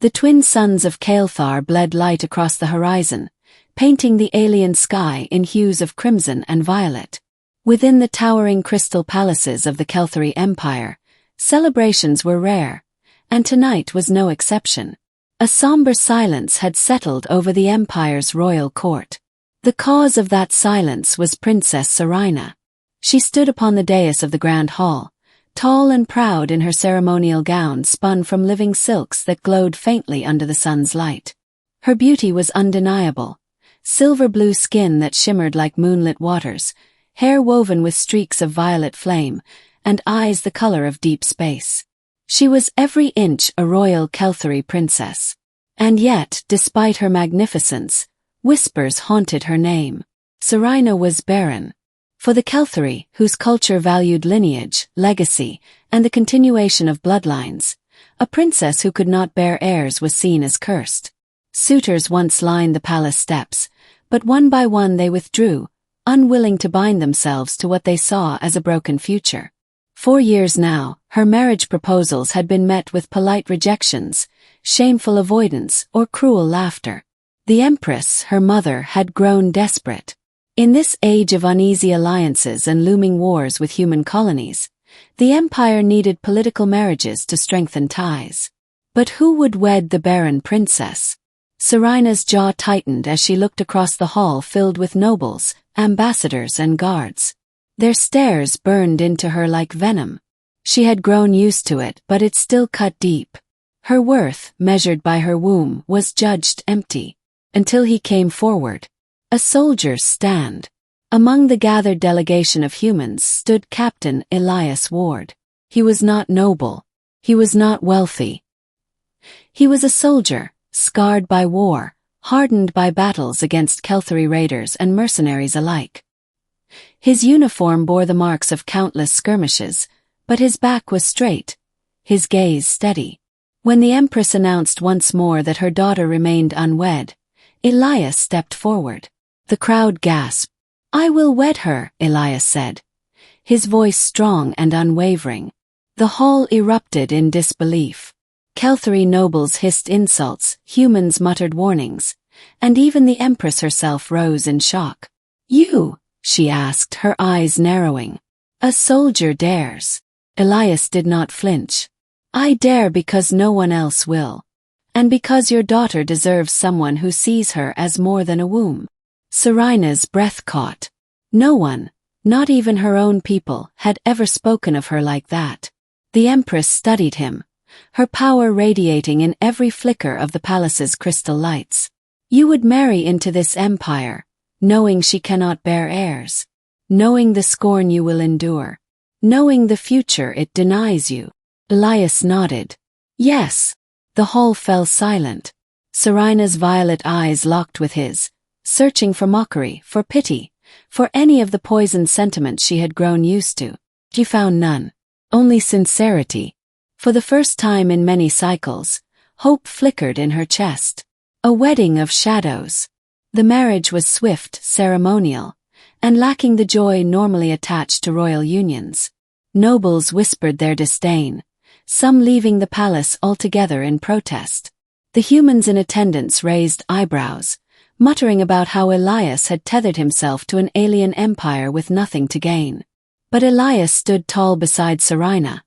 The twin suns of Caelthar bled light across the horizon, painting the alien sky in hues of crimson and violet. Within the towering crystal palaces of the Caelthari Empire, celebrations were rare, and tonight was no exception. A somber silence had settled over the Empire's royal court. The cause of that silence was Princess Serena. She stood upon the dais of the Grand Hall, tall and proud in her ceremonial gown spun from living silks that glowed faintly under the sun's light. Her beauty was undeniable. Silver-blue skin that shimmered like moonlit waters, hair woven with streaks of violet flame, and eyes the color of deep space. She was every inch a royal Caelthari princess. And yet, despite her magnificence, whispers haunted her name. Serena was Barren. For the Caelthari, whose culture valued lineage, legacy, and the continuation of bloodlines, a princess who could not bear heirs was seen as cursed. Suitors once lined the palace steps, but one by one they withdrew, unwilling to bind themselves to what they saw as a broken future. 4 years now, her marriage proposals had been met with polite rejections, shameful avoidance, or cruel laughter. The Empress, her mother, had grown desperate. In this age of uneasy alliances and looming wars with human colonies, the Empire needed political marriages to strengthen ties. But who would wed the Barren princess? Serena's jaw tightened as she looked across the hall filled with nobles, ambassadors, and guards. Their stares burned into her like venom. She had grown used to it, but it still cut deep. Her worth, measured by her womb, was judged empty. Until he came forward. A soldier's stand. Among the gathered delegation of humans stood Captain Elias Ward. He was not noble. He was not wealthy. He was a soldier, scarred by war, hardened by battles against Caelthari raiders and mercenaries alike. His uniform bore the marks of countless skirmishes, but his back was straight, his gaze steady. When the Empress announced once more that her daughter remained unwed, Elias stepped forward. The crowd gasped. "I will wed her," Elias said, his voice strong and unwavering. The hall erupted in disbelief. Caelthari nobles hissed insults, humans muttered warnings, and even the Empress herself rose in shock. "You?" she asked, her eyes narrowing. "A soldier dares." Elias did not flinch. "I dare because no one else will. And because your daughter deserves someone who sees her as more than a womb." Serena's breath caught. No one, not even her own people, had ever spoken of her like that. The Empress studied him, her power radiating in every flicker of the palace's crystal lights. "You would marry into this empire, knowing she cannot bear heirs, knowing the scorn you will endure, knowing the future it denies you." Elias nodded. "Yes." The hall fell silent. Serena's violet eyes locked with his, searching for mockery, for pity, for any of the poisoned sentiments she had grown used to. She found none. Only sincerity. For the first time in many cycles, hope flickered in her chest. A wedding of shadows. The marriage was swift, ceremonial, and lacking the joy normally attached to royal unions. Nobles whispered their disdain, some leaving the palace altogether in protest. The humans in attendance raised eyebrows, muttering about how Elias had tethered himself to an alien empire with nothing to gain. But Elias stood tall beside Serena,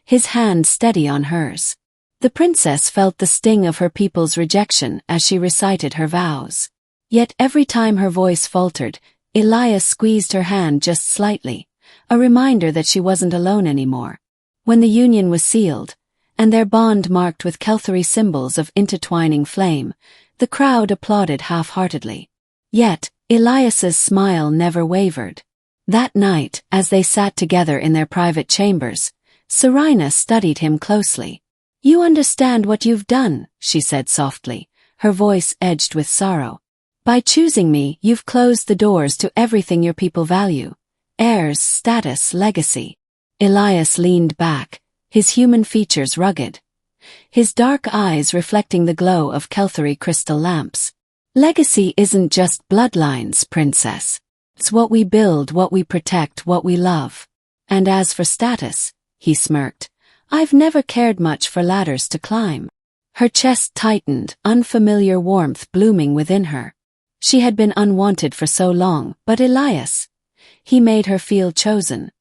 his hand steady on hers. The princess felt the sting of her people's rejection as she recited her vows. Yet every time her voice faltered, Elias squeezed her hand just slightly, a reminder that she wasn't alone anymore. When the union was sealed, and their bond marked with Caelthari symbols of intertwining flame, the crowd applauded half-heartedly. Yet, Elias's smile never wavered. That night, as they sat together in their private chambers, Serena studied him closely. "You understand what you've done," she said softly, her voice edged with sorrow. "By choosing me, you've closed the doors to everything your people value. Heirs, status, legacy." Elias leaned back, his human features rugged, his dark eyes reflecting the glow of Caelthari crystal lamps. "Legacy isn't just bloodlines, princess. It's what we build, what we protect, what we love. And as for status," he smirked, "I've never cared much for ladders to climb." Her chest tightened, unfamiliar warmth blooming within her. She had been unwanted for so long, but Elias, he made her feel chosen,